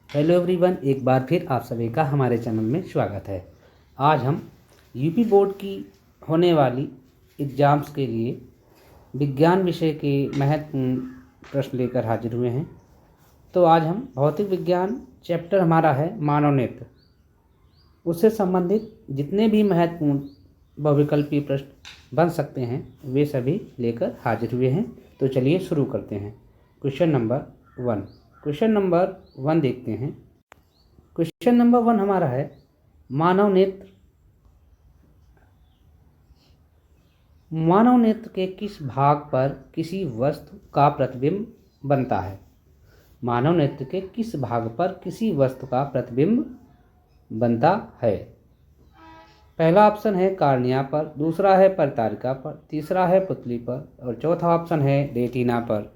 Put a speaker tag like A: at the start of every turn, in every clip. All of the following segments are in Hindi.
A: हेलो एवरीवन, एक बार फिर आप सभी का हमारे चैनल में स्वागत है। आज हम यूपी बोर्ड की होने वाली एग्ज़ाम्स के लिए विज्ञान विषय के महत्वपूर्ण प्रश्न लेकर हाजिर हुए हैं। तो आज हम भौतिक विज्ञान चैप्टर हमारा है मानव नेत्र, उससे संबंधित जितने भी महत्वपूर्ण बहुविकल्पीय प्रश्न बन सकते हैं वे सभी लेकर हाजिर हुए हैं। तो चलिए शुरू करते हैं। क्वेश्चन नंबर वन देखते हैं। क्वेश्चन नंबर 1 हमारा है मानव नेत्र के किस भाग पर किसी वस्तु का प्रतिबिंब बनता है। मानव नेत्र के किस भाग पर किसी वस्तु का प्रतिबिंब बनता है। पहला ऑप्शन है कार्निया पर, दूसरा है परितारिका पर, तीसरा है पुतली पर और चौथा ऑप्शन है रेटिना पर।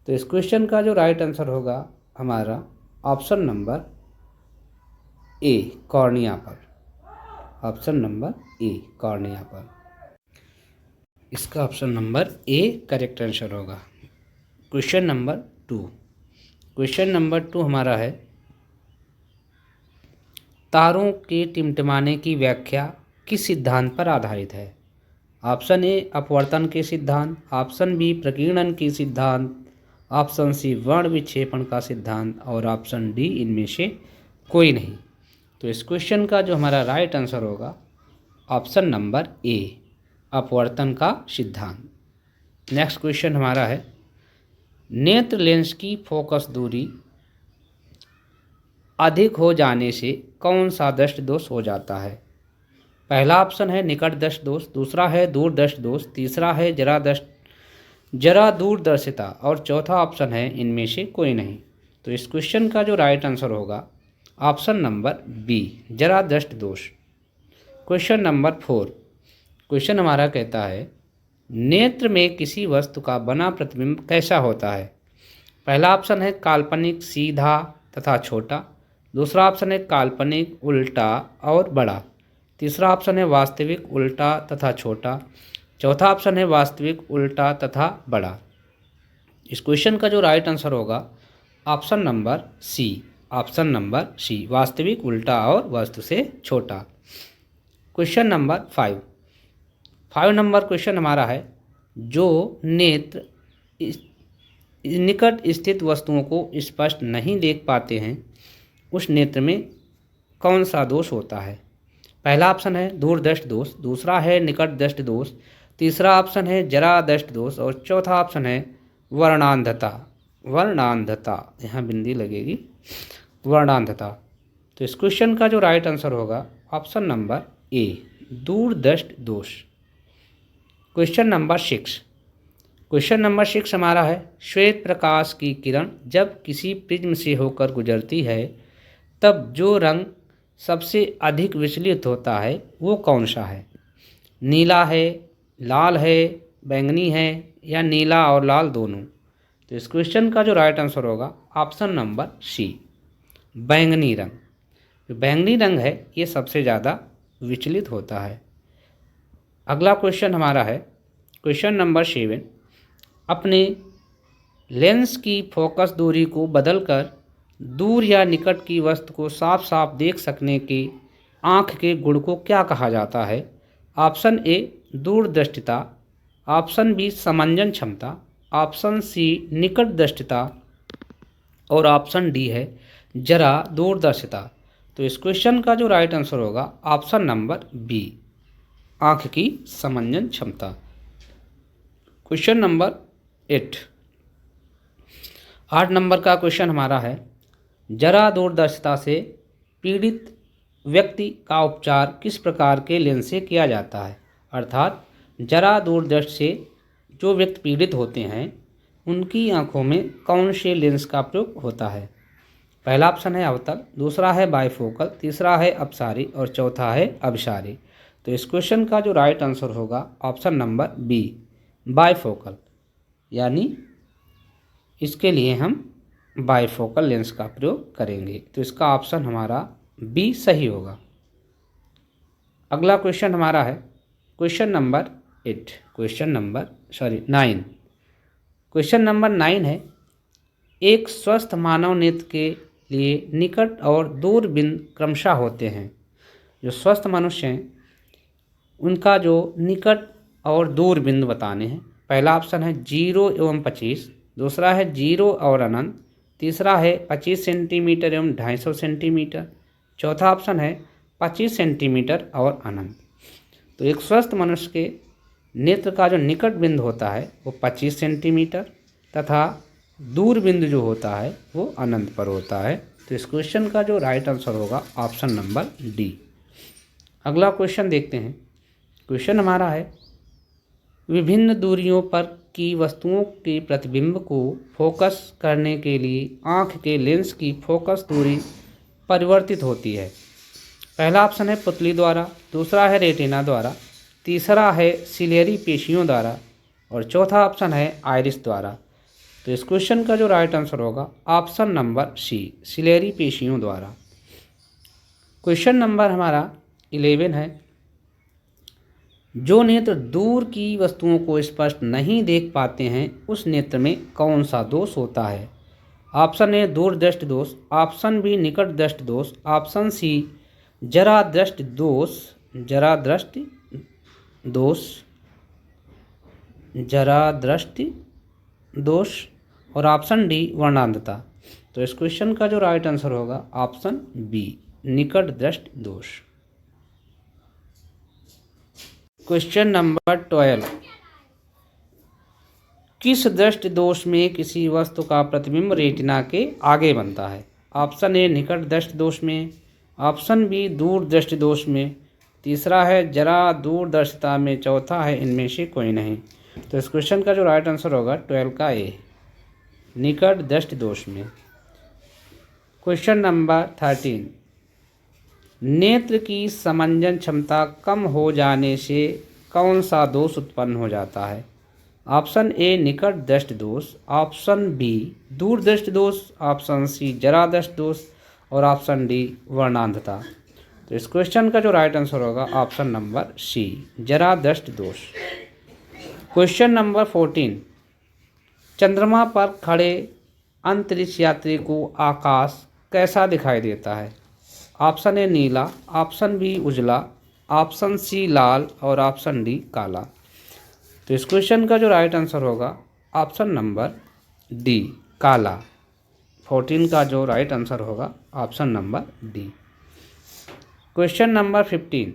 A: तो इस क्वेश्चन का जो राइट आंसर होगा हमारा ऑप्शन नंबर ए, कॉर्निया पर। ऑप्शन नंबर ए, कॉर्निया पर। इसका option number A correct answer होगा। क्वेश्चन नंबर टू हमारा है तारों के टिमटिमाने की व्याख्या किस सिद्धांत पर आधारित है। ऑप्शन ए अपवर्तन के सिद्धांत, ऑप्शन बी प्रकीर्णन के सिद्धांत, ऑप्शन सी वर्ण विक्षेपण का सिद्धांत और ऑप्शन डी इनमें से कोई नहीं। तो इस क्वेश्चन का जो हमारा राइट आंसर होगा ऑप्शन नंबर ए, अपवर्तन का सिद्धांत। नेक्स्ट क्वेश्चन हमारा है नेत्र लेंस की फोकस दूरी अधिक हो जाने से कौन सा दृष्टि दोष हो जाता है। पहला ऑप्शन है निकट दृष्टि दोष, दूसरा है दूर दृष्टि दोष, तीसरा है जरा दूरदर्शिता और चौथा ऑप्शन है इनमें से कोई नहीं। तो इस क्वेश्चन का जो राइट आंसर होगा ऑप्शन नंबर बी, जरा दृष्टि दोष। क्वेश्चन नंबर 4 क्वेश्चन हमारा कहता है नेत्र में किसी वस्तु का बना प्रतिबिंब कैसा होता है। पहला ऑप्शन है काल्पनिक सीधा तथा छोटा, दूसरा ऑप्शन है काल्पनिक उल्टा और बड़ा, तीसरा ऑप्शन है वास्तविक उल्टा तथा छोटा, चौथा ऑप्शन है वास्तविक उल्टा तथा बड़ा। इस क्वेश्चन का जो राइट आंसर होगा ऑप्शन नंबर सी, वास्तविक उल्टा और वस्तु से छोटा। क्वेश्चन नंबर 5 नंबर क्वेश्चन हमारा है जो नेत्र निकट स्थित वस्तुओं को स्पष्ट नहीं देख पाते हैं उस नेत्र में कौन सा दोष होता है। पहला ऑप्शन है दूरदृष्टि दोष, दूसरा है निकट दृष्टि दोष, तीसरा ऑप्शन है जरा दृष्टि दोष और चौथा ऑप्शन है वर्णांधता। यहाँ बिंदी लगेगी, वर्णांधता। तो इस क्वेश्चन का जो राइट आंसर होगा ऑप्शन नंबर ए, दूरदृष्टि दोष। क्वेश्चन नंबर 6 हमारा है श्वेत प्रकाश की किरण जब किसी प्रिज्म से होकर गुजरती है तब जो रंग सबसे अधिक विचलित होता है वो कौन सा है। नीला है, लाल है, बैंगनी है या नीला और लाल दोनों। तो इस क्वेश्चन का जो राइट आंसर होगा ऑप्शन नंबर सी, बैंगनी रंग। जो बैंगनी रंग है ये सबसे ज़्यादा विचलित होता है। अगला क्वेश्चन हमारा है क्वेश्चन नंबर 7 अपने लेंस की फोकस दूरी को बदलकर दूर या निकट की वस्तु को साफ साफ देख सकने के आँख के गुण को क्या कहा जाता है। ऑप्शन ए दूरदृष्टिता, ऑप्शन बी समंजन क्षमता, ऑप्शन सी निकट दृष्टिता और ऑप्शन डी है जरा दूरदर्शिता। तो इस क्वेश्चन का जो राइट आंसर होगा ऑप्शन नंबर बी, आँख की समंजन क्षमता। क्वेश्चन नंबर 8 नंबर का क्वेश्चन हमारा है जरा दूरदर्शिता से पीड़ित व्यक्ति का उपचार किस प्रकार के लेंस से किया जाता है। अर्थात जरा दूरदृष्टि से जो व्यक्ति पीड़ित होते हैं उनकी आँखों में कौन से लेंस का प्रयोग होता है। पहला ऑप्शन है अवतल, दूसरा है बाइफोकल, तीसरा है अपसारी और चौथा है अभिसारी। तो इस क्वेश्चन का जो राइट आंसर होगा ऑप्शन नंबर बी, बाइफोकल, यानी इसके लिए हम बाइफोकल लेंस का प्रयोग करेंगे। तो इसका ऑप्शन हमारा बी सही होगा। अगला क्वेश्चन हमारा है क्वेश्चन नंबर 9 है एक स्वस्थ मानव नेत्र के लिए निकट और दूर बिंदु क्रमशः होते हैं। जो स्वस्थ मनुष्य हैं उनका जो निकट और दूर बिंदु बताने हैं। पहला ऑप्शन है 0 एवं 25, दूसरा है 0 और अनंत, तीसरा है 25 सेंटीमीटर एवं 250 सेंटीमीटर, चौथा ऑप्शन है 25 सेंटीमीटर और अनंत। तो एक स्वस्थ मनुष्य के नेत्र का जो निकट बिंदु होता है वो 25 सेंटीमीटर तथा दूर बिंदु जो होता है वो अनंत पर होता है। तो इस क्वेश्चन का जो राइट आंसर होगा ऑप्शन नंबर डी। अगला क्वेश्चन देखते हैं। क्वेश्चन हमारा है विभिन्न दूरियों पर की वस्तुओं के प्रतिबिंब को फोकस करने के लिए आँख के लेंस की फोकस दूरी परिवर्तित होती है। पहला ऑप्शन है पुतली द्वारा, दूसरा है रेटिना द्वारा, तीसरा है सिलियरी पेशियों द्वारा और चौथा ऑप्शन है आइरिस द्वारा। तो इस क्वेश्चन का जो राइट आंसर होगा ऑप्शन नंबर सी, सिलियरी पेशियों द्वारा। क्वेश्चन नंबर हमारा 11 है। जो नेत्र दूर की वस्तुओं को स्पष्ट नहीं देख पाते हैं उस नेत्र में कौन सा दोष होता है? ऑप्शन ए दूरदृष्टि दोष, ऑप्शन बी निकट दृष्टि दोष, ऑप्शन सी जरा दृष्टि दोष और ऑप्शन डी वर्णांधता। तो इस क्वेश्चन का जो राइट आंसर होगा ऑप्शन बी, निकट दृष्टि दोष। Question number 12। किस दृष्टि दोष में किसी वस्तु का प्रतिबिंब रेटिना के आगे बनता है? ऑप्शन ए निकट दृष्टि दोष में, ऑप्शन बी दूर दृष्टि दोष में, तीसरा है जरा दूरदर्शिता में, चौथा है इनमें से कोई नहीं। तो इस क्वेश्चन का जो राइट आंसर होगा 12 का ए, निकट दृष्टि दोष में। Question number 13। नेत्र की समंजन क्षमता कम हो जाने से कौन सा दोष उत्पन्न हो जाता है? ऑप्शन ए निकट दृष्टि दोष, ऑप्शन बी दूर दृष्टि दोष, ऑप्शन सी जरा दृष्टि दोष और ऑप्शन डी वर्णांधता। तो इस क्वेश्चन का जो राइट आंसर होगा ऑप्शन नंबर सी, जरा दृष्टि दोष। Question number 14। चंद्रमा पर खड़े अंतरिक्ष यात्री को आकाश कैसा दिखाई देता है? ऑप्शन ए नीला, ऑप्शन बी उजला, ऑप्शन सी लाल और ऑप्शन डी काला। तो इस क्वेश्चन का जो राइट आंसर होगा ऑप्शन नंबर डी, काला। 14 का जो राइट आंसर होगा option number D. Question number 15।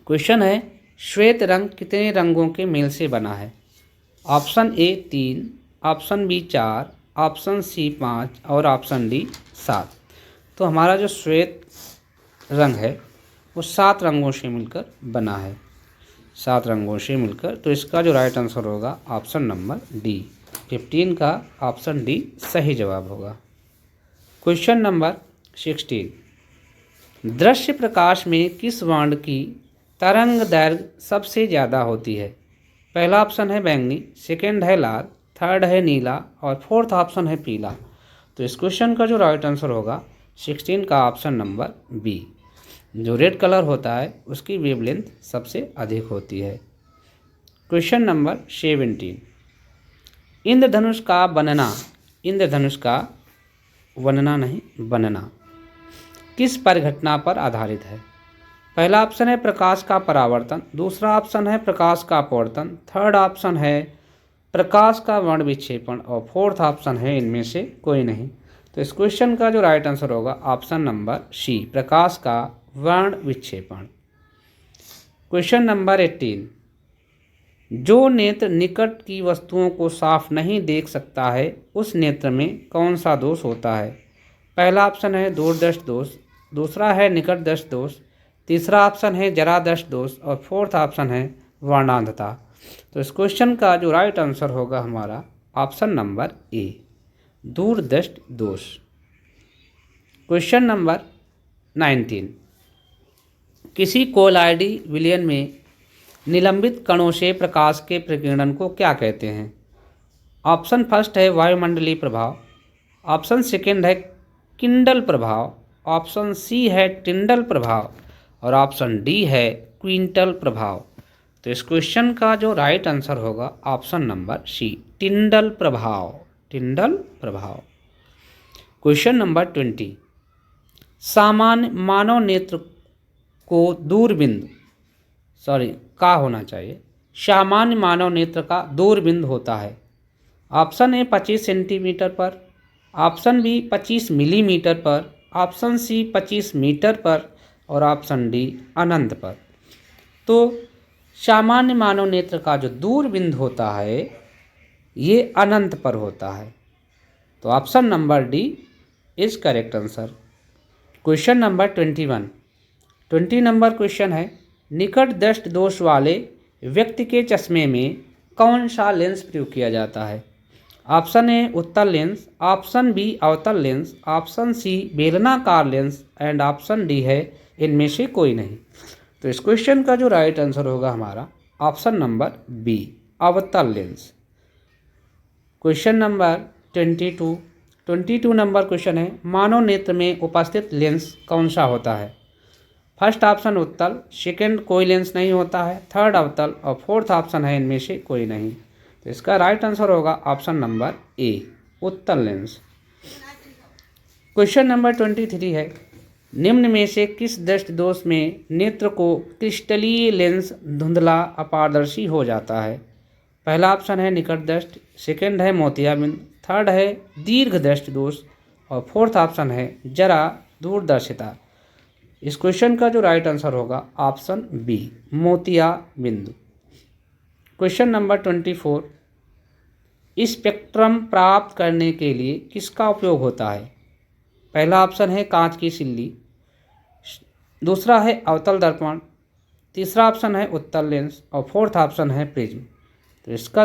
A: Question है श्वेत रंग कितने रंगों के मेल से बना है? Option A 3, option B 4, option C 5 और ऑप्शन डी 7। तो हमारा जो श्वेत रंग है वो 7 रंगों से मिलकर बना है, 7 रंगों से मिलकर। तो इसका जो राइट आंसर होगा ऑप्शन नंबर डी, 15 का ऑप्शन डी सही जवाब होगा। Question number 16। दृश्य प्रकाश में किस वर्ण की तरंग दैर्घ्य सबसे ज़्यादा होती है? पहला ऑप्शन है बैंगनी, सेकंड है लाल, थर्ड है नीला और फोर्थ ऑप्शन है पीला। तो इस क्वेश्चन का जो राइट आंसर होगा 16 का ऑप्शन नंबर बी, जो रेड कलर होता है उसकी वेवलेंथ सबसे अधिक होती है। Question number 17। इंद्रधनुष का बनना किस परिघटना पर आधारित है? पहला ऑप्शन है प्रकाश का परावर्तन, दूसरा ऑप्शन है प्रकाश का अपवर्तन, थर्ड ऑप्शन है प्रकाश का वर्ण विक्षेपण और फोर्थ ऑप्शन है इनमें से कोई नहीं। तो इस क्वेश्चन का जो राइट आंसर होगा ऑप्शन नंबर सी, प्रकाश का वर्ण विक्षेपण। Question number 18। जो नेत्र निकट की वस्तुओं को साफ नहीं देख सकता है उस नेत्र में कौन सा दोष होता है? पहला ऑप्शन है दूरदृष्टि दोष, दूसरा है निकट दृष्टि दोष, तीसरा ऑप्शन है जरा दृष्टि दोष और फोर्थ ऑप्शन है वर्णांधता। तो इस क्वेश्चन का जो राइट आंसर होगा हमारा ऑप्शन नंबर ए, दूरदृष्टि दोष। Question number 19। किसी कोलाइडी विलयन में निलंबित कणों से प्रकाश के प्रकीर्णन को क्या कहते हैं? ऑप्शन फर्स्ट है वायुमंडलीय प्रभाव, ऑप्शन सेकंड है किंडल प्रभाव, ऑप्शन सी है टिंडल प्रभाव और ऑप्शन डी है क्विंटल प्रभाव। तो इस क्वेश्चन का जो राइट आंसर होगा ऑप्शन नंबर सी, टिंडल प्रभाव, टिंडल प्रभाव। क्वेश्चन नंबर 20, सामान्य मानव नेत्र को दूरबीन का होना चाहिए। सामान्य मानव नेत्र का दूरबीन होता है। ऑप्शन ए 25 सेंटीमीटर पर, ऑप्शन बी 25 मिलीमीटर पर, ऑप्शन सी 25 मीटर पर और ऑप्शन डी अनंत पर। तो सामान्य मानव नेत्र का जो दूरबीन होता है ये अनंत पर होता है। तो option number D is correct answer. Question number 20 number question है, निकट दृष्टि दोष वाले व्यक्ति के चश्मे में कौन सा लेंस प्रयोग किया जाता है? ऑप्शन ए उत्तल लेंस, ऑप्शन बी अवतल लेंस, ऑप्शन सी बेलनाकार लेंस एंड ऑप्शन डी है इनमें से कोई नहीं। तो इस क्वेश्चन का जो राइट आंसर होगा हमारा ऑप्शन नंबर बी अवतल lens. Question number 22 number question है, मानव नेत्र में उपस्थित लेंस कौन सा होता है? फर्स्ट ऑप्शन उत्तल, सेकंड कोई लेंस नहीं होता है, थर्ड अवतल और फोर्थ ऑप्शन है इनमें से कोई नहीं। तो इसका राइट आंसर होगा ऑप्शन नंबर ए उत्तल लेंस। क्वेश्चन नंबर 23 है, निम्न में से किस दृष्टि दोष में नेत्र को क्रिस्टलीय लेंस धुंधला अपारदर्शी हो जाता है? पहला ऑप्शन है निकट दृष्टि, सेकंड है मोतियाबिंद, थर्ड है दीर्घ दृष्टि दोष और फोर्थ ऑप्शन है जरा दूरदर्शिता। इस क्वेश्चन का जो राइट आंसर होगा ऑप्शन बी मोतियाबिंद। क्वेश्चन नंबर 24, स्पेक्ट्रम प्राप्त करने के लिए किसका उपयोग होता है? पहला ऑप्शन है कांच की सिल्ली, दूसरा है अवतल दर्पण, तीसरा ऑप्शन है उत्तल लेंस और फोर्थ ऑप्शन है प्रिज्म। तो इसका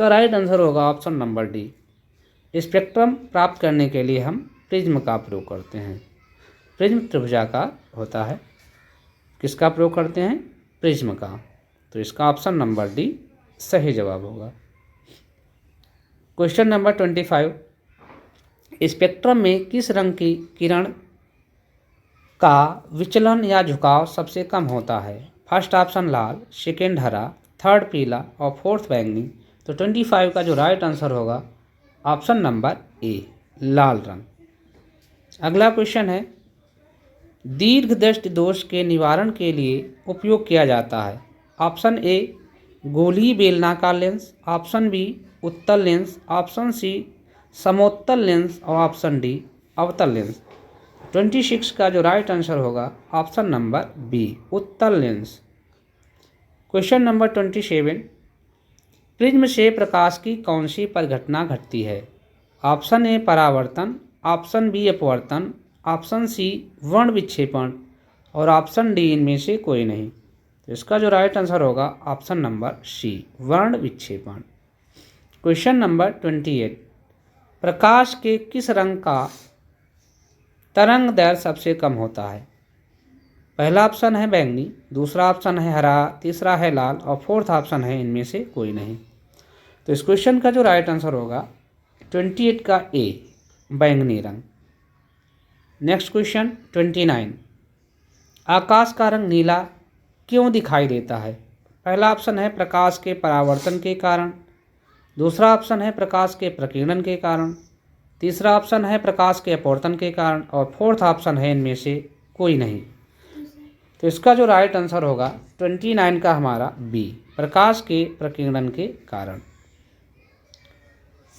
A: राइट आंसर होगा ऑप्शन नंबर डी। स्पेक्ट्रम प्राप्त करने के लिए हम प्रिज्म का प्रयोग करते हैं। प्रिज्म त्रिभुजाकार होता है। किसका प्रयोग करते हैं? प्रिज्म का। तो इसका ऑप्शन नंबर डी सही जवाब होगा। क्वेश्चन नंबर 25, स्पेक्ट्रम में किस रंग की किरण का विचलन या झुकाव सबसे कम होता है? फर्स्ट ऑप्शन लाल, सेकेंड हरा, थर्ड पीला और फोर्थ बैंगनी। तो 25 का जो राइट आंसर होगा ऑप्शन नंबर ए लाल रंग। अगला क्वेश्चन है, दीर्घ दृष्टि दोष के निवारण के लिए उपयोग किया जाता है। ऑप्शन ए गोलीय बेलनाकार लेंस, ऑप्शन बी उत्तल लेंस, ऑप्शन सी समोत्तल लेंस और ऑप्शन डी अवतल लेंस। 26 का जो राइट आंसर होगा ऑप्शन नंबर बी उत्तल लेंस। क्वेश्चन नंबर 27, प्रिज्म से प्रकाश की कौन सी परिघटना घटती है? ऑप्शन ए परावर्तन, ऑप्शन बी अपवर्तन, ऑप्शन सी वर्ण विक्षेपण और ऑप्शन डी इनमें से कोई नहीं। तो इसका जो राइट आंसर होगा ऑप्शन नंबर सी वर्ण विक्षेपण। क्वेश्चन नंबर 28, प्रकाश के किस रंग का तरंग दैर्घ्य सबसे कम होता है? पहला ऑप्शन है बैंगनी, दूसरा ऑप्शन है हरा, तीसरा है लाल और फोर्थ ऑप्शन है इनमें से कोई नहीं। तो इस क्वेश्चन का जो राइट आंसर होगा 28 का ए बैंगनी रंग। नेक्स्ट क्वेश्चन 29, आकाश का रंग नीला क्यों दिखाई देता है? पहला ऑप्शन है प्रकाश के परावर्तन के कारण, दूसरा ऑप्शन है प्रकाश के प्रकीर्णन के कारण, तीसरा ऑप्शन है प्रकाश के अपवर्तन के कारण और फोर्थ ऑप्शन है इनमें से कोई नहीं। तो इसका जो राइट आंसर होगा 29 का हमारा बी प्रकाश के प्रकीर्णन के कारण।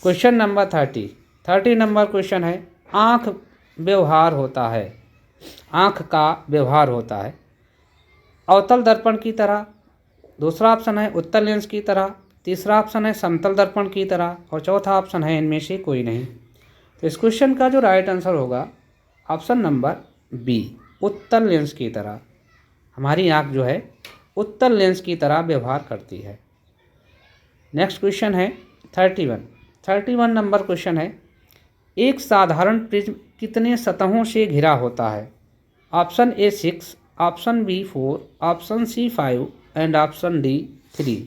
A: क्वेश्चन नंबर 30 नंबर क्वेश्चन है, आँख व्यवहार होता है, आँख का व्यवहार होता है अवतल दर्पण की तरह, दूसरा ऑप्शन है उत्तल लेंस की तरह, तीसरा ऑप्शन है समतल दर्पण की तरह और चौथा ऑप्शन है इनमें से कोई नहीं। तो इस क्वेश्चन का जो राइट आंसर होगा ऑप्शन नंबर बी उत्तल लेंस की तरह। हमारी आँख जो है उत्तल लेंस की तरह व्यवहार करती है। नेक्स्ट क्वेश्चन है 31 नंबर क्वेश्चन है, एक साधारण प्रिज्म कितने सतहों से घिरा होता है? Option A 6, option B 4, option C 5 and option D 3।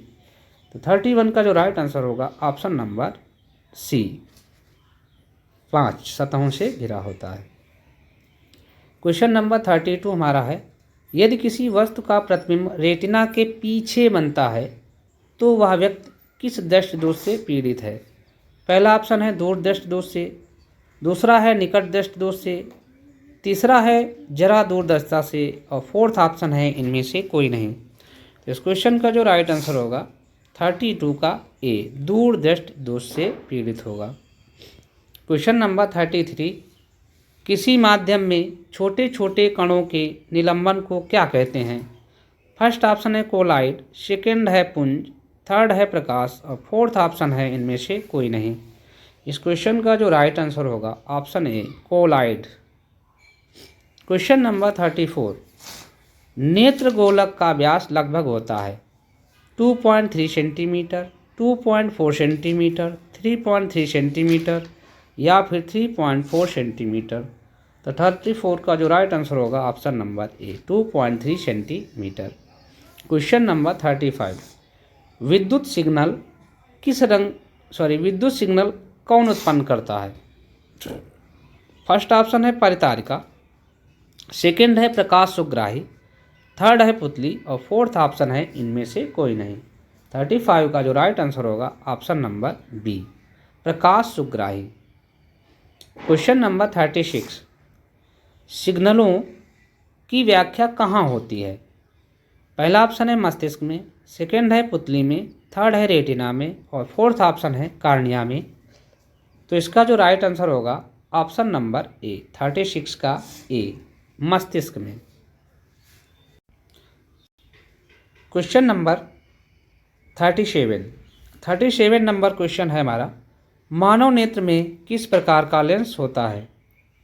A: तो 31 का जो राइट आंसर होगा ऑप्शन नंबर सी 5 सतहों से घिरा होता है। क्वेश्चन नंबर 32 हमारा है, यदि किसी वस्तु का प्रतिबिंब रेटिना के पीछे बनता है तो वह व्यक्ति किस दृष्टि दोष से पीड़ित है? पहला ऑप्शन है दूर दृष्टि दोष से, दूसरा है निकट दृष्टि दोष से, तीसरा है जरा दूरदर्शिता से, और फोर्थ ऑप्शन है इनमें से कोई नहीं। तो इस क्वेश्चन का जो राइट आंसर होगा 32 का ए, दूर दृष्टि दोष से पीड़ित होगा। क्वेश्चन नंबर 33, किसी माध्यम में छोटे छोटे कणों के निलंबन को क्या कहते हैं? फर्स्ट ऑप्शन है कोलाइड, सेकंड है पुंज, थर्ड है प्रकाश, और फोर्थ ऑप्शन है इनमें से कोई नहीं। इस क्वेश्चन का जो राइट आंसर होगा option A, colloid. Question number 34, नेत्र गोलक का व्यास लगभग होता है 2.3 सेंटीमीटर, 2.4 सेंटीमीटर, 3.3 सेंटीमीटर या फिर 3.4 सेंटीमीटर। तो 34 का जो राइट आंसर होगा ऑप्शन नंबर ए, 2.3 सेंटीमीटर। क्वेश्चन नंबर 35, विद्युत सिग्नल विद्युत सिग्नल कौन उत्पन्न करता है? फर्स्ट ऑप्शन है परितारिका, सेकंड है प्रकाश सुग्राही, थर्ड है पुतली, और फोर्थ ऑप्शन है इनमें से कोई नहीं। 35 का जो राइट आंसर होगा ऑप्शन नंबर बी, प्रकाश सुग्राही। क्वेश्चन नंबर 36, सिग्नलों की व्याख्या कहाँ होती है? पहला ऑप्शन है मस्तिष्क में, सेकंड है पुतली में, थर्ड है रेटिना में, और फोर्थ ऑप्शन है कार्निया में। तो इसका जो राइट आंसर होगा ऑप्शन नंबर ए, 36 का ए, मस्तिष्क में। क्वेश्चन नंबर 37 नंबर क्वेश्चन है हमारा, मानव नेत्र में किस प्रकार का लेंस होता है?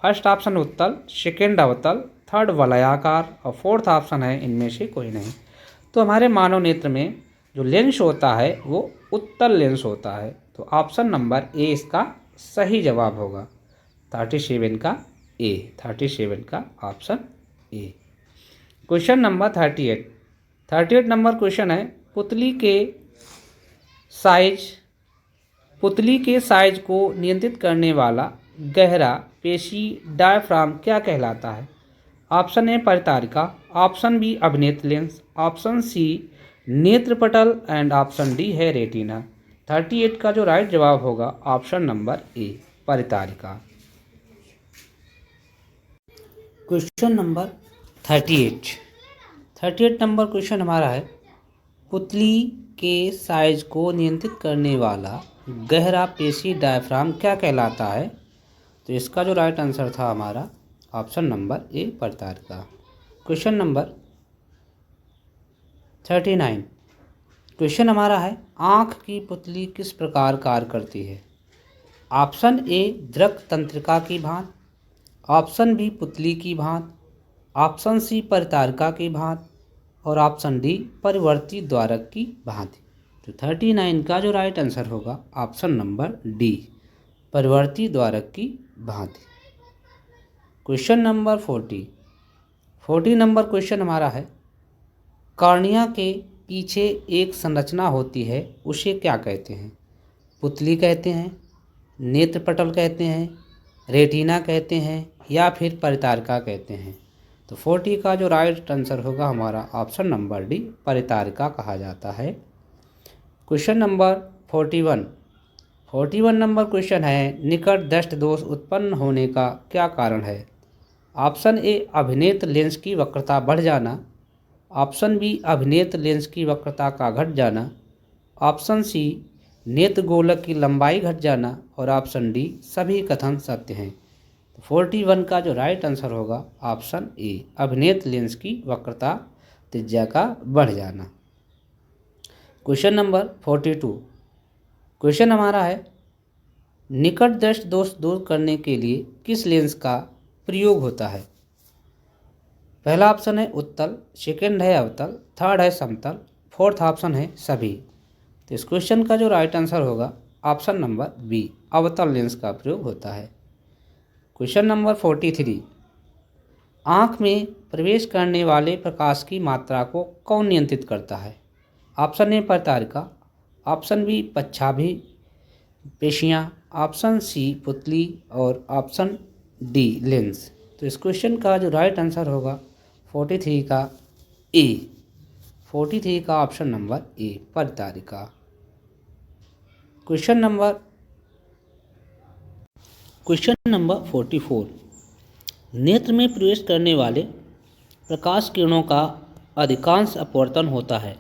A: फर्स्ट ऑप्शन उत्तल, सेकंड अवतल, थर्ड वलयाकार, और फोर्थ ऑप्शन है इनमें से कोई नहीं। तो हमारे मानव नेत्र में जो लेंस होता है वो उत्तल लेंस होता है। तो ऑप्शन नंबर ए इसका सही जवाब होगा, 37 का ए, 37 का option A. Question number 38 number question है, पुतली के साइज को नियंत्रित करने वाला गहरा पेशी डायफ्राम क्या कहलाता है? ऑप्शन ए परितारिका, ऑप्शन बी अभिनेत्र लेंस, ऑप्शन सी नेत्रपटल, एंड ऑप्शन डी है रेटिना। 38 का जो राइट जवाब होगा ऑप्शन नंबर ए, परितारिका। क्वेश्चन नंबर 38 नंबर क्वेश्चन हमारा है, पुतली के साइज को नियंत्रित करने वाला गहरा पेशी डायफ्राम क्या कहलाता है? तो इसका जो राइट आंसर था हमारा ऑप्शन नंबर ए, परितारिका। क्वेश्चन नंबर 39 क्वेश्चन हमारा है, आँख की पुतली किस प्रकार कार्य करती है? ऑप्शन ए दृक तंत्रिका की भांति, ऑप्शन बी पुतली की भांति, ऑप्शन सी परितारिका की भांति, और ऑप्शन डी परिवर्ती द्वारक की भांति। तो 39 का जो राइट आंसर होगा ऑप्शन नंबर डी, परिवर्ती द्वारक की भांति। क्वेश्चन नंबर 40 नंबर क्वेश्चन हमारा है, कॉर्निया के पीछे एक संरचना होती है, उसे क्या कहते हैं? पुतली कहते हैं, नेत्रपटल कहते हैं, रेटिना कहते हैं, या फिर परितारिका कहते हैं। तो 40 का जो राइट आंसर होगा हमारा ऑप्शन नंबर डी, परितारिका कहा जाता है। क्वेश्चन नंबर 41 नंबर क्वेश्चन है, निकट दृष्टि दोष उत्पन्न होने का क्या कारण है? ऑप्शन ए अभिनेत्र लेंस की वक्रता बढ़ जाना, ऑप्शन बी अभिनेत्र लेंस की वक्रता का घट जाना, ऑप्शन सी नेत्र गोलक की लंबाई घट जाना, और ऑप्शन डी सभी कथन सत्य हैं। तो 41 का जो राइट आंसर होगा ऑप्शन ए, अभिनेत्र लेंस की वक्रता त्रिज्या का बढ़ जाना। क्वेश्चन नंबर 42 क्वेश्चन हमारा है, निकट दृष्टि दोष दूर करने के लिए किस लेंस का प्रयोग होता है? पहला ऑप्शन है उत्तल, सेकंड है अवतल, थर्ड है समतल, फोर्थ ऑप्शन है सभी। तो इस क्वेश्चन का जो राइट आंसर होगा ऑप्शन नंबर बी, अवतल लेंस का प्रयोग होता है। क्वेश्चन नंबर 43 आँख में प्रवेश करने वाले प्रकाश की मात्रा को कौन नियंत्रित करता है? ऑप्शन ए परितारिका, ऑप्शन बी पच्छाभी पेशियाँ, ऑप्शन सी पुतली, और ऑप्शन डी लेंस। तो इस क्वेश्चन का जो राइट आंसर होगा 43 का ए, 43 का ऑप्शन नंबर ए, परितारिका। क्वेश्चन नंबर क्वेश्चन नंबर 44, नेत्र में प्रवेश करने वाले प्रकाश किरणों का अधिकांश अपवर्तन होता है।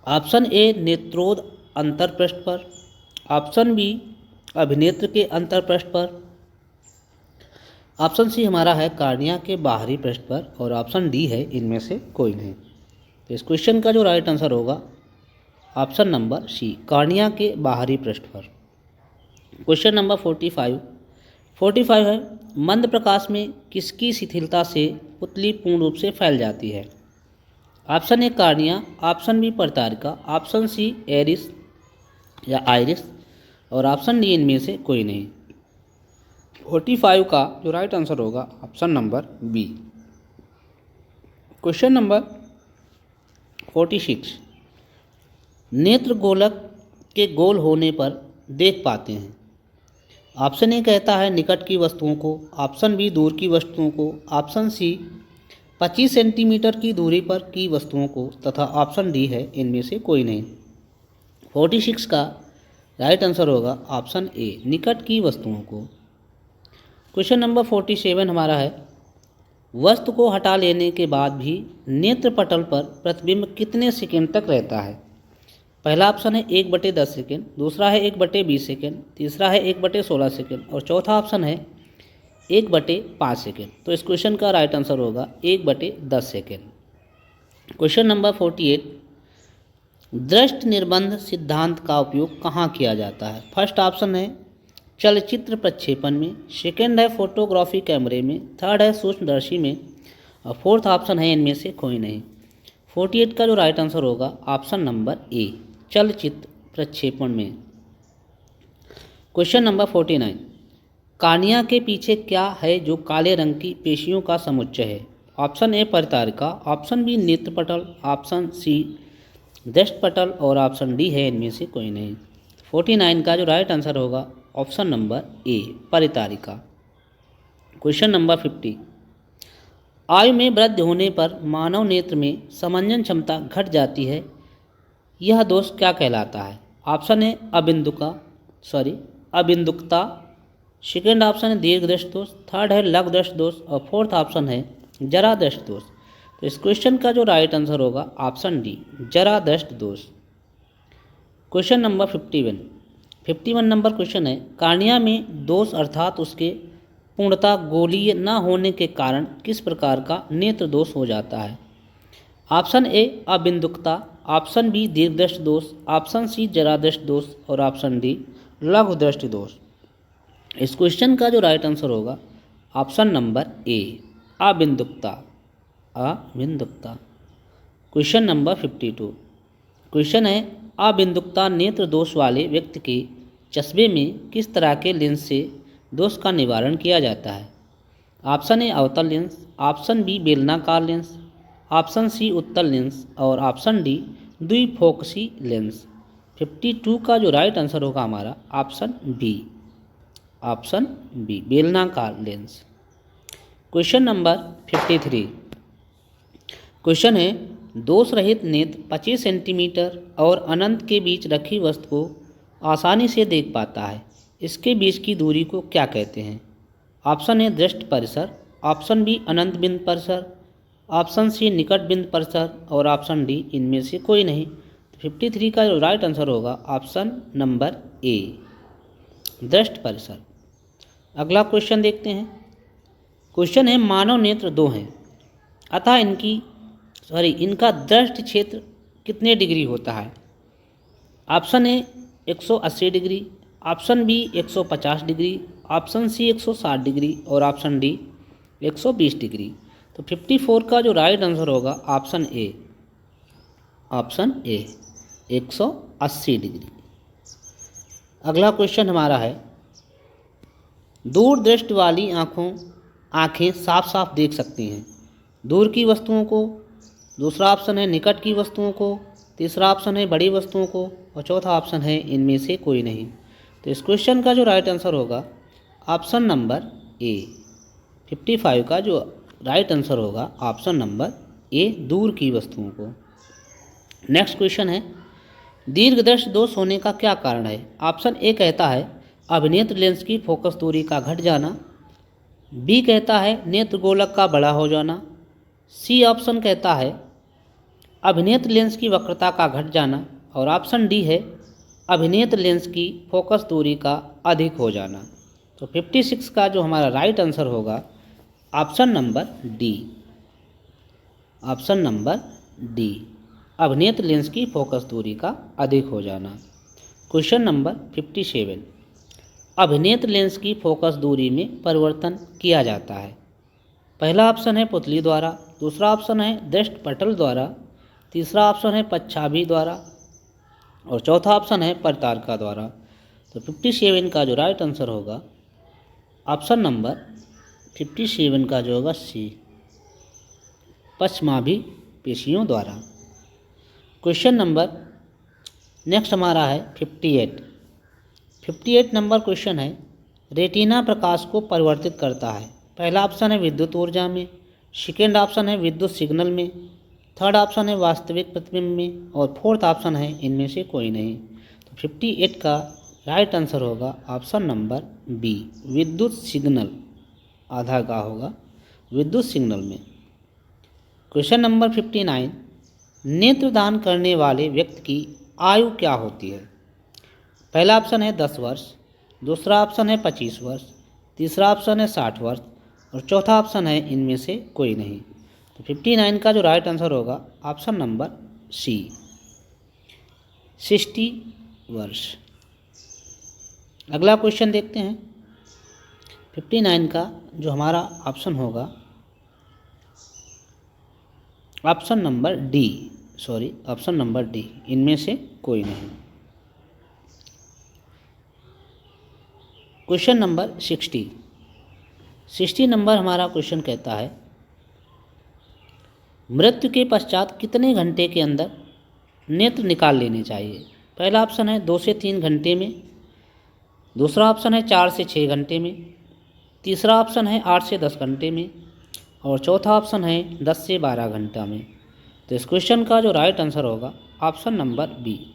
A: ऑप्शन ए नेत्रोद अंतरपृष्ठ पर, ऑप्शन बी अभिनेत्र के अंतरपृष्ठ पर, ऑप्शन सी हमारा है कार्निया के बाहरी पृष्ठ पर, और ऑप्शन डी है इनमें से कोई नहीं। तो इस क्वेश्चन का जो राइट आंसर होगा ऑप्शन नंबर सी, कार्निया के बाहरी पृष्ठ पर। क्वेश्चन नंबर 45 है, मंद प्रकाश में किसकी शिथिलता से पुतली पूर्ण रूप से फैल जाती है। Option a cornea, option b परितारिका, ऑप्शन सी एरिस या आइरिस, और ऑप्शन डी इनमें से कोई नहीं। 45 का जो राइट आंसर होगा option number b. Question number 46, नेत्र गोलक के गोल होने पर देख पाते हैं। ऑप्शन ए कहता है निकट की वस्तुओं को, ऑप्शन बी दूर की वस्तुओं को, ऑप्शन सी 25 सेंटीमीटर की दूरी पर की वस्तुओं को, तथा ऑप्शन डी है इनमें से कोई नहीं। 46 का राइट आंसर होगा ऑप्शन ए, निकट की वस्तुओं को। क्वेश्चन नंबर 47 हमारा है, वस्तु को हटा लेने के बाद भी नेत्र पटल पर प्रतिबिंब कितने सेकंड तक रहता है। पहला ऑप्शन है 1/10 सेकेंड, दूसरा है 1/20 सेकेंड, तीसरा है 1/16 सेकेंड, और चौथा ऑप्शन है 1/5 सेकेंड। तो इस क्वेश्चन का राइट आंसर होगा 1/10 सेकेंड। क्वेश्चन नंबर 48, दृष्टि निर्बंध सिद्धांत का उपयोग कहाँ किया जाता है। फर्स्ट ऑप्शन है चलचित्र प्रक्षेपण में, सेकेंड है फोटोग्राफी कैमरे में, थर्ड है सूक्ष्मदर्शी में, और फोर्थ ऑप्शन है इनमें से कोई नहीं। 48 का जो राइट आंसर होगा ऑप्शन नंबर ए, चलचित्र प्रक्षेपण में। क्वेश्चन नंबर 49, कार्निया के पीछे क्या है जो काले रंग की पेशियों का समुच्चय है। ऑप्शन ए परितारिका, ऑप्शन बी नेत्रपटल, ऑप्शन सी दृष्टिपटल, और ऑप्शन डी है इनमें से कोई नहीं। 49 का जो राइट आंसर होगा ऑप्शन नंबर ए, परितारिका। क्वेश्चन नंबर 50, आयु में वृद्धि होने पर मानव नेत्र में समंजन क्षमता घट जाती है, यह दोष क्या कहलाता है। ऑप्शन ए अबिंदुकता, सेकेंड ऑप्शन है दीर्घ दृष्टि दोष, थर्ड है लघु दृष्टि दोष, और फोर्थ ऑप्शन है जरा दृष्टि दोष। तो इस क्वेश्चन का जो राइट आंसर होगा ऑप्शन डी, जरा दृष्टि दोष। क्वेश्चन नंबर 51 नंबर क्वेश्चन है, कार्निया में दोष अर्थात उसके पूर्णता गोलीय न होने के कारण किस प्रकार का नेत्र दोष हो जाता है। ऑप्शन ए अबिंदुकता, ऑप्शन बी दीर्घदृष्टि दोष, ऑप्शन सी जरा दृष्टि दोष, और ऑप्शन डी लघु दृष्टि दोष। इस क्वेश्चन का जो राइट आंसर होगा ऑप्शन नंबर ए, अबिंदुकता। क्वेश्चन नंबर 52 क्वेश्चन है, अबिंदुकता नेत्र दोष वाले व्यक्ति के चश्मे में किस तरह के लेंस से दोष का निवारण किया जाता है। ऑप्शन ए अवतल लेंस, ऑप्शन बी बेलनाकार लेंस, ऑप्शन सी उत्तल लेंस, और ऑप्शन डी द्विफोकसी लेंस। 52 का जो राइट आंसर होगा हमारा ऑप्शन बी, बेलनाकार लेंस। क्वेश्चन नंबर 53 क्वेश्चन है, दोष रहित नेत्र 25 सेंटीमीटर और अनंत के बीच रखी वस्तु को आसानी से देख पाता है, इसके बीच की दूरी को क्या कहते हैं। ऑप्शन ए दृष्टि परिसर, ऑप्शन बी अनंत बिंदु परिसर, ऑप्शन सी निकट बिंदु परिसर, और ऑप्शन डी इनमें से कोई नहीं। 53 का जो राइट आंसर होगा ऑप्शन नंबर ए, दृष्टि परिसर। अगला क्वेश्चन देखते हैं। क्वेश्चन है, मानव नेत्र दो हैं, अतः इनका दृष्टि क्षेत्र कितने डिग्री होता है। Option A 180 degree, option B 150 degree, option C 160 degree, और ऑप्शन डी 120 डिग्री। तो 54 का जो राइट आंसर होगा ऑप्शन ए 180 डिग्री। अगला क्वेश्चन हमारा है, दूर दृष्टि वाली आँखें साफ साफ देख सकती हैं दूर की वस्तुओं को, दूसरा ऑप्शन है निकट की वस्तुओं को, तीसरा ऑप्शन है बड़ी वस्तुओं को, और चौथा ऑप्शन है इनमें से कोई नहीं। तो इस क्वेश्चन का जो राइट आंसर होगा ऑप्शन नंबर ए। 55 का जो राइट आंसर होगा ऑप्शन नंबर ए, दूर की वस्तुओं को। नेक्स्ट क्वेश्चन है, दीर्घदृष्टि दोष होने का क्या कारण है। ऑप्शन ए कहता है अभिनेत्र लेंस की फोकस दूरी का घट जाना। बी कहता है नेत्र गोलक का बड़ा हो जाना। सी ऑप्शन कहता है अभिनेत्र लेंस की वक्रता का घट जाना। और ऑप्शन डी है अभिनेत्र लेंस की फोकस दूरी का अधिक हो जाना। तो 56 का जो हमारा राइट आंसर होगा option number d. Option number d, अभिनेत्र लेंस की फोकस दूरी का अधिक हो जाना। क्वेश्चन नंबर 57, अभिनेत्र लेंस की फोकस दूरी में परिवर्तन किया जाता है। पहला ऑप्शन है पुतली द्वारा, दूसरा ऑप्शन है दृष्टपटल द्वारा, तीसरा ऑप्शन है पच्छाभी द्वारा और चौथा ऑप्शन है परतारका द्वारा। तो 57 का जो राइट आंसर होगा ऑप्शन नंबर 57 का जो होगा सी, पश्चमाभी पेशियों द्वारा। क्वेश्चन नंबर नेक्स्ट हमारा है 58 नंबर क्वेश्चन है रेटिना प्रकाश को परिवर्तित करता है। पहला ऑप्शन है विद्युत ऊर्जा में, सेकेंड ऑप्शन है विद्युत सिग्नल में, थर्ड ऑप्शन है वास्तविक प्रतिबिंब में और फोर्थ ऑप्शन है इनमें से कोई नहीं। तो 58 का राइट आंसर होगा ऑप्शन नंबर बी, विद्युत सिग्नल। आधा का होगा विद्युत सिग्नल में। क्वेश्चन नंबर 59, नेत्रदान करने वाले व्यक्ति की आयु क्या होती है। पहला ऑप्शन है 10 वर्ष, दूसरा ऑप्शन है 25 वर्ष, तीसरा ऑप्शन है 60 वर्ष और चौथा ऑप्शन है इनमें से कोई नहीं। तो 59 का जो राइट आंसर होगा ऑप्शन नंबर सी, 60 वर्ष। अगला क्वेश्चन देखते हैं 59 का जो हमारा ऑप्शन होगा option number d, option number D, इनमें से कोई नहीं। क्वेश्चन नंबर 60 नंबर हमारा क्वेश्चन कहता है मृत्यु के पश्चात कितने घंटे के अंदर नेत्र निकाल लेने चाहिए। पहला ऑप्शन है 2 से 3 घंटे में, दूसरा ऑप्शन है 4 से 6 घंटे में, तीसरा ऑप्शन है 8 से 10 घंटे में और चौथा ऑप्शन है 10 से 12 घंटा में। तो इस क्वेश्चन का जो राइट आंसर होगा ऑप्शन नंबर बी,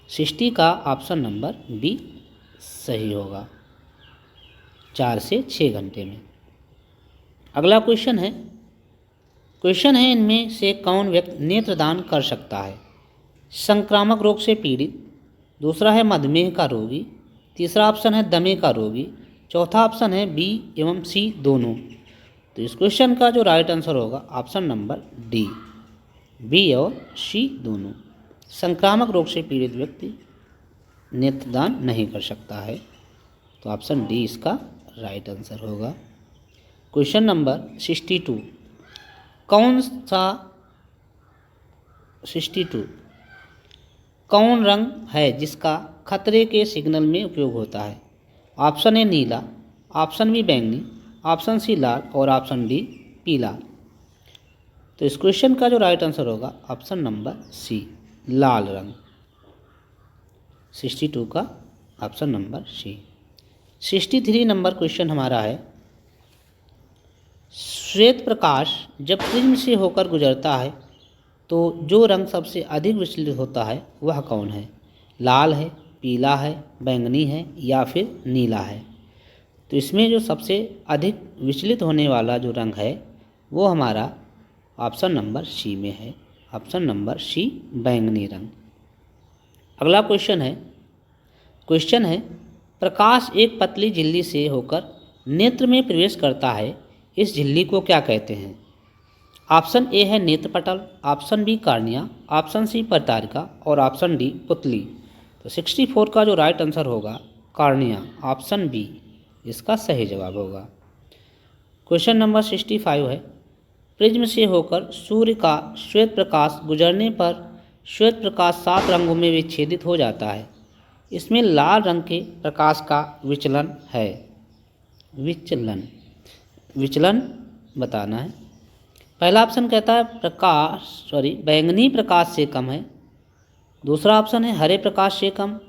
A: 60 का ऑप्शन नंबर बी सही होगा, 4 से 6 घंटे में। अगला क्वेश्चन है इनमें से कौन व्यक्ति नेत्रदान कर सकता है। संक्रामक रोग से पीड़ित, दूसरा है मधुमेह का रोगी, तीसरा ऑप्शन है दमे का रोगी, चौथा ऑप्शन है बी एवं सी दोनों। तो इस क्वेश्चन का जो राइट आंसर होगा ऑप्शन नंबर डी, बी और सी दोनों। संक्रामक रोग से पीड़ित व्यक्ति नेत्रदान नहीं कर सकता है। तो ऑप्शन डी इसका राइट आंसर होगा। क्वेश्चन नंबर 62, कौन रंग है जिसका खतरे के सिग्नल में उपयोग होता है। ऑप्शन ए नीला, ऑप्शन बी बैंगनी, ऑप्शन सी लाल और ऑप्शन डी पीला। तो इस क्वेश्चन का जो राइट आंसर होगा ऑप्शन नंबर सी, लाल रंग। 62 का option number C. 63 number question हमारा है श्वेत प्रकाश जब प्रिज्म से होकर गुजरता है तो जो रंग सबसे अधिक विचलित होता है वह कौन है। लाल है, पीला है, बैंगनी है या फिर नीला है। तो इसमें जो सबसे अधिक विचलित होने वाला जो रंग है वो हमारा ऑप्शन नंबर सी में है, ऑप्शन नंबर सी बैंगनी रंग। अगला क्वेश्चन है प्रकाश एक पतली झिल्ली से होकर नेत्र में प्रवेश करता है, इस झिल्ली को क्या कहते हैं। ऑप्शन ए है नेत्रपटल, option b cornea, option c परतारिका और ऑप्शन डी पुतली। तो 64 का जो राइट आंसर होगा कार्निया, ऑप्शन बी इसका सही जवाब होगा। क्वेश्चन नंबर 65 है प्रिज्म से होकर सूर्य का श्वेत प्रकाश गुजरने पर श्वेत प्रकाश 7 रंगों में विच्छेदित हो जाता है, इसमें लाल रंग के प्रकाश का विचलन है। विचलन बताना है। पहला ऑप्शन कहता है बैंगनी प्रकाश से कम है, दूसरा ऑप्शन है हरे प्रकाश से कम,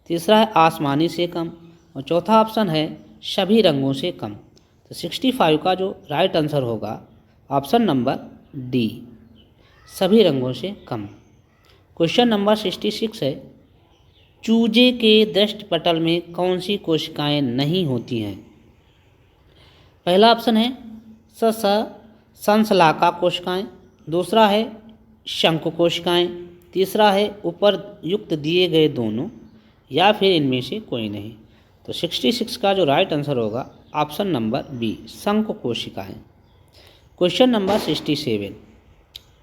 A: तीसरा है आसमानी से कम और चौथा ऑप्शन है सभी रंगों से कम। तो 65 का जो राइट आंसर होगा ऑप्शन नंबर डी, सभी रंगों से कम। क्वेश्चन नंबर 66 है चूजे के दष्टपटल में कौन सी कोशिकाएं नहीं होती हैं? पहला ऑप्शन है संसलाका कोशिकाएं, दूसरा है शंकु कोशिकाएं, तीसरा है उपरयुक्त दिए गए दोनों, या फिर इनमें से कोई नहीं। तो 66 का जो राइट आंसर होगा ऑप्शन नंबर बी, शंकु कोशिकाएं। क्वेश्चन नंबर 67,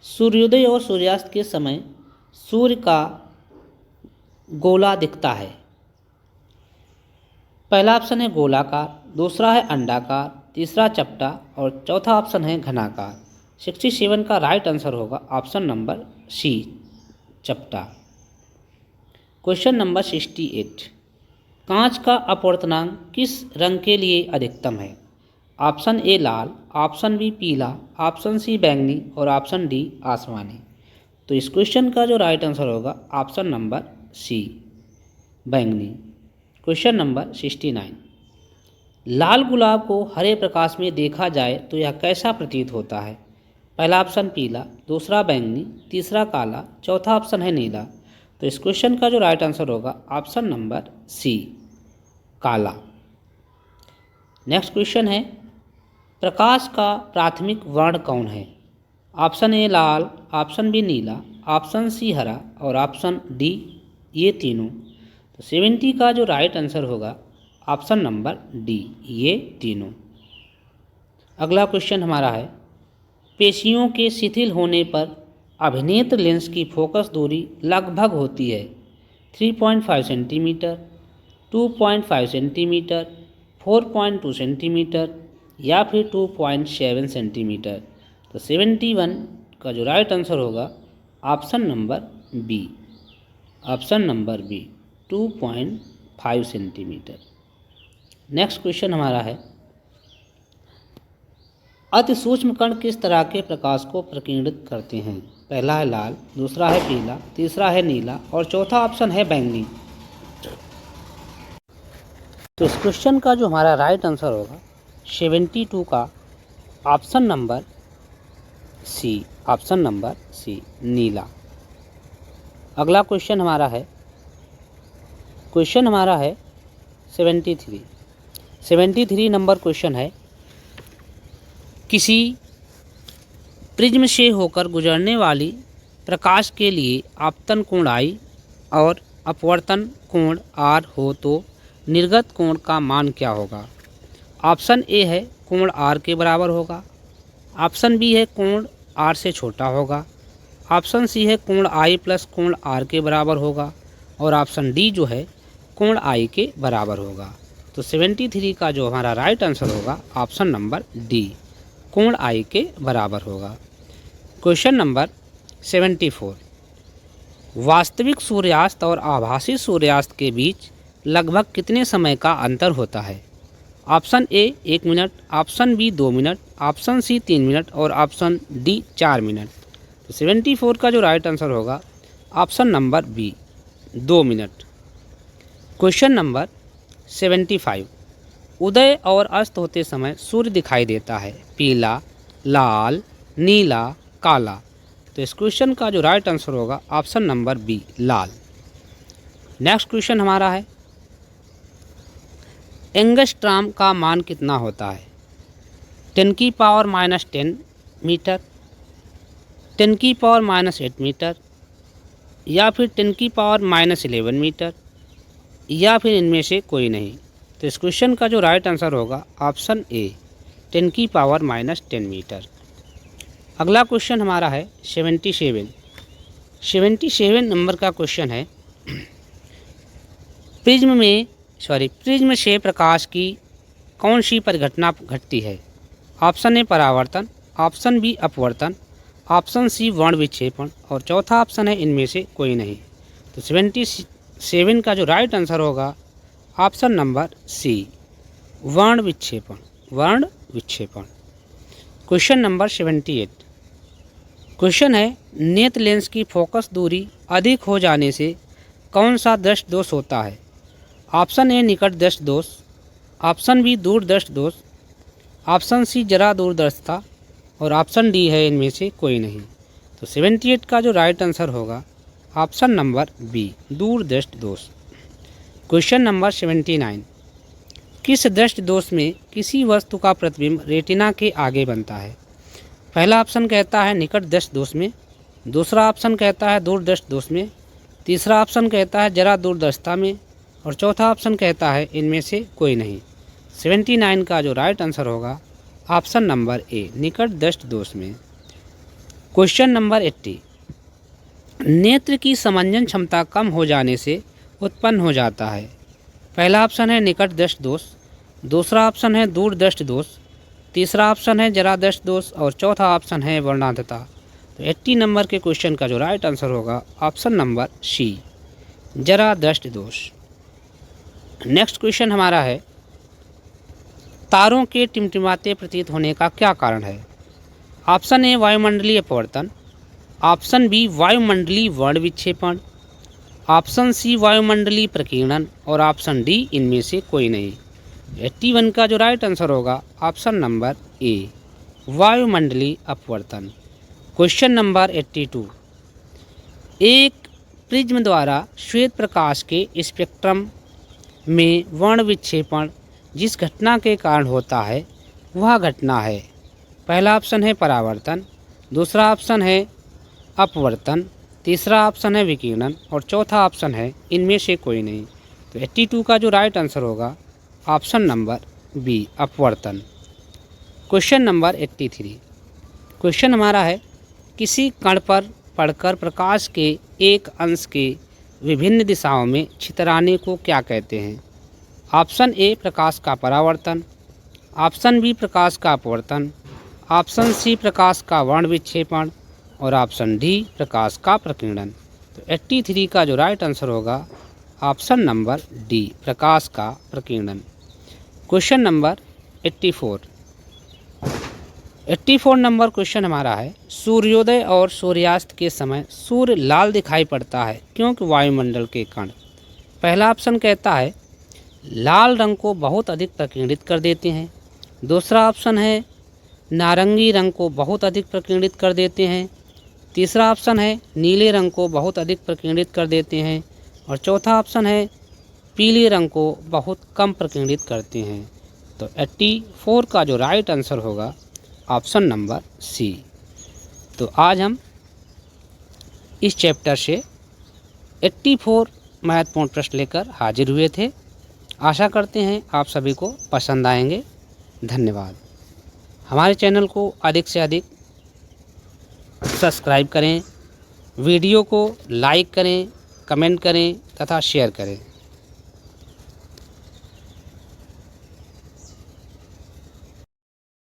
A: सूर्योदय और सूर्यास्त के समय सूर्य का गोला दिखता है। पहला ऑप्शन है गोलाकार, दूसरा है अंडाकार, तीसरा चपटा और चौथा ऑप्शन है घनाकार। 67 का राइट आंसर होगा ऑप्शन नंबर सी, चपटा। क्वेश्चन नंबर 68, कांच का अपवर्तनांक किस रंग के लिए अधिकतम है? ऑप्शन ए लाल, ऑप्शन बी पीला, ऑप्शन सी बैंगनी और ऑप्शन डी आसमानी। तो इस क्वेश्चन का जो राइट आंसर होगा ऑप्शन नंबर सी, बैंगनी। क्वेश्चन नंबर 69, लाल गुलाब को हरे प्रकाश में देखा जाए तो यह कैसा प्रतीत होता है? पहला ऑप्शन पीला, दूसरा बैंगनी, तीसरा काला, चौथा ऑप्शन है नीला। तो इस क्वेश्चन का जो राइट आंसर होगा ऑप्शन नंबर सी, काला। नेक्स्ट क्वेश्चन है, प्रकाश का प्राथमिक वर्ण कौन है? ऑप्शन ए लाल, ऑप्शन बी नीला, ऑप्शन सी हरा और ऑप्शन डी ये तीनों। तो 70 का जो राइट आंसर होगा ऑप्शन नंबर डी, ये तीनों। अगला क्वेश्चन हमारा है, पेशियों के शिथिल होने पर अभिनेत्र लेंस की फोकस दूरी लगभग होती है 3.5 सेंटीमीटर, 2.5 सेंटीमीटर, 4.2 सेंटीमीटर या फिर 2.7 सेंटीमीटर। तो 71 का जो राइट आंसर होगा option number B, option number B, 2.5 centimetre. Next question हमारा है, अति सूक्ष्म कण किस तरह के प्रकाश को प्रकीर्णित करते हैं? पहला है लाल, दूसरा है पीला, तीसरा है नीला और चौथा ऑप्शन है बैंगनी। तो इस क्वेश्चन का जो हमारा राइट आंसर होगा 72 का option number c, option number c, नीला। अगला क्वेश्चन हमारा है, क्वेश्चन हमारा है 73 नंबर क्वेश्चन है, किसी प्रिज्म से होकर गुजरने वाली प्रकाश के लिए आपतन कोण आई और अपवर्तन कोण आर हो तो निर्गत कोण का मान क्या होगा? ऑप्शन ए है कोण आर के बराबर होगा, ऑप्शन बी है कोण आर से छोटा होगा, ऑप्शन सी है कोण आई प्लस कोण आर के बराबर होगा और ऑप्शन डी जो है कोण आई के बराबर होगा। तो 73 का जो हमारा राइट आंसर होगा ऑप्शन नंबर डी, कोण आई के बराबर होगा। क्वेश्चन नंबर 74, वास्तविक सूर्यास्त और आभासी सूर्यास्त के बीच लगभग कितने समय का अंतर होता है? Option A 1 minute, option B 2 minute, option C 3 minute और ऑप्शन डी 4 मिनट। तो 74 का जो राइट आंसर होगा option number B, 2 minute. Question number 75, उदय और अस्त होते समय सूर्य दिखाई देता है पीला, लाल, नीला, काला। तो इस क्वेश्चन का जो राइट आंसर होगा ऑप्शन नंबर बी, लाल। नेक्स्ट क्वेश्चन हमारा है, एंगस्ट्रॉम का मान कितना होता है? 10⁻⁻10 मीटर, 10⁻⁻8 मीटर या फिर 10⁻⁻11 मीटर या फिर इनमें से कोई नहीं। तो इस क्वेश्चन का जो राइट आंसर होगा ऑप्शन ए, 10⁻⁻10 मीटर। अगला क्वेश्चन हमारा है 77 नंबर का क्वेश्चन है, प्रिज्म से प्रकाश की कौन सी परिघटना घटती है? ऑप्शन ए परावर्तन, ऑप्शन बी अपवर्तन, ऑप्शन सी वर्ण विक्षेपण और चौथा ऑप्शन है इनमें से कोई नहीं। तो 77 का जो राइट आंसर होगा ऑप्शन नंबर सी, वर्ण विक्षेपण, वर्ण विक्षेपण। क्वेश्चन नंबर 78, क्वेश्चन है, नेत्र लेंस की फोकस दूरी अधिक हो जाने से कौन सा दृष्टि दोष होता है? ऑप्शन ए निकट दृष्टि दोष, ऑप्शन बी दूर दृष्टि दोष, ऑप्शन सी जरा दूरदर्शिता और ऑप्शन डी है इनमें से कोई नहीं। तो 78 का जो राइट आंसर होगा ऑप्शन नंबर बी, दूर दृष्टि दोष, क्वेश्चन नंबर 79, किस दृष्टि दोष में किसी वस्तु का प्रतिबिंब रेटिना के आगे बनता है? पहला ऑप्शन कहता है निकट दृष्टि दोष में, दूसरा ऑप्शन कहता है दूर दृष्टि दोष में, तीसरा ऑप्शन कहता है जरा दूरदर्शिता में, और चौथा ऑप्शन कहता है इनमें से कोई नहीं। 79 का जो राइट आंसर होगा ऑप्शन नंबर ए, निकट दृष्टि दोष में। क्वेश्चन नंबर 80, नेत्र की समंजन क्षमता कम हो जाने से उत्पन्न हो जाता है। पहला ऑप्शन है निकट दृष्टि दोष, दूसरा ऑप्शन है दूर दृष्टि दोष, तीसरा ऑप्शन है जरा दृष्टि दोष, और चौथा ऑप्शन है वर्णांधता। तो 80 नंबर के क्वेश्चन का जो राइट आंसर होगा ऑप्शन नंबर सी, जरा दृष्टि दोष। नेक्स्ट क्वेश्चन हमारा है, तारों के टिमटिमाते प्रतीत होने का क्या कारण है? ऑप्शन ए वायुमंडलीय अपवर्तन, ऑप्शन बी वायुमंडलीय वर्ण विक्षेपण, ऑप्शन सी वायुमंडलीय प्रकीर्णन, और ऑप्शन डी इनमें से कोई नहीं। 81 का जो राइट आंसर होगा ऑप्शन नंबर ए, वायुमंडलीय अपवर्तन। क्वेश्चन नंबर 82, एक प्रिज्म द्वारा श्वेत प्रकाश के स्पेक्ट्रम में वर्ण विक्षेपण जिस घटना के कारण होता है वह घटना है। पहला ऑप्शन है परावर्तन, दूसरा ऑप्शन है अपवर्तन, तीसरा ऑप्शन है विकिरणन, और चौथा ऑप्शन है इनमें से कोई नहीं। तो 82 का जो राइट आंसर होगा ऑप्शन नंबर बी, अपवर्तन। क्वेश्चन नंबर 83, क्वेश्चन हमारा है, किसी कण पर पड़कर प्रकाश के एक अंश के विभिन्न दिशाओं में छितराने को क्या कहते हैं? ऑप्शन ए प्रकाश का परावर्तन, ऑप्शन बी प्रकाश का अपवर्तन, ऑप्शन सी प्रकाश का वर्ण विक्षेपण, और ऑप्शन डी प्रकाश का प्रकीर्णन। तो 83 का जो राइट आंसर होगा ऑप्शन नंबर डी, प्रकाश का प्रकीर्णन। क्वेश्चन नंबर 84 नंबर क्वेश्चन हमारा है, सूर्योदय और सूर्यास्त के समय सूर्य लाल दिखाई पड़ता है क्योंकि वायुमंडल के कण। पहला ऑप्शन कहता है लाल रंग को बहुत अधिक प्रकीर्णित कर देते हैं, दूसरा ऑप्शन है नारंगी रंग को बहुत अधिक प्रकीर्णित कर देते हैं, तीसरा ऑप्शन है नीले रंग को बहुत अधिक प्रकीर्णित कर देते हैं, और चौथा ऑप्शन है पीले रंग को बहुत कम प्रकीर्णित करते हैं। तो 84 का जो राइट आंसर होगा ऑप्शन नंबर सी। तो आज हम इस चैप्टर से 84 महत्वपूर्ण प्रश्न लेकर हाजिर हुए थे। आशा करते हैं आप सभी को पसंद आएंगे। धन्यवाद। हमारे चैनल को अधिक से अधिक सब्सक्राइब करें, वीडियो को लाइक करें, कमेंट करें तथा शेयर करें।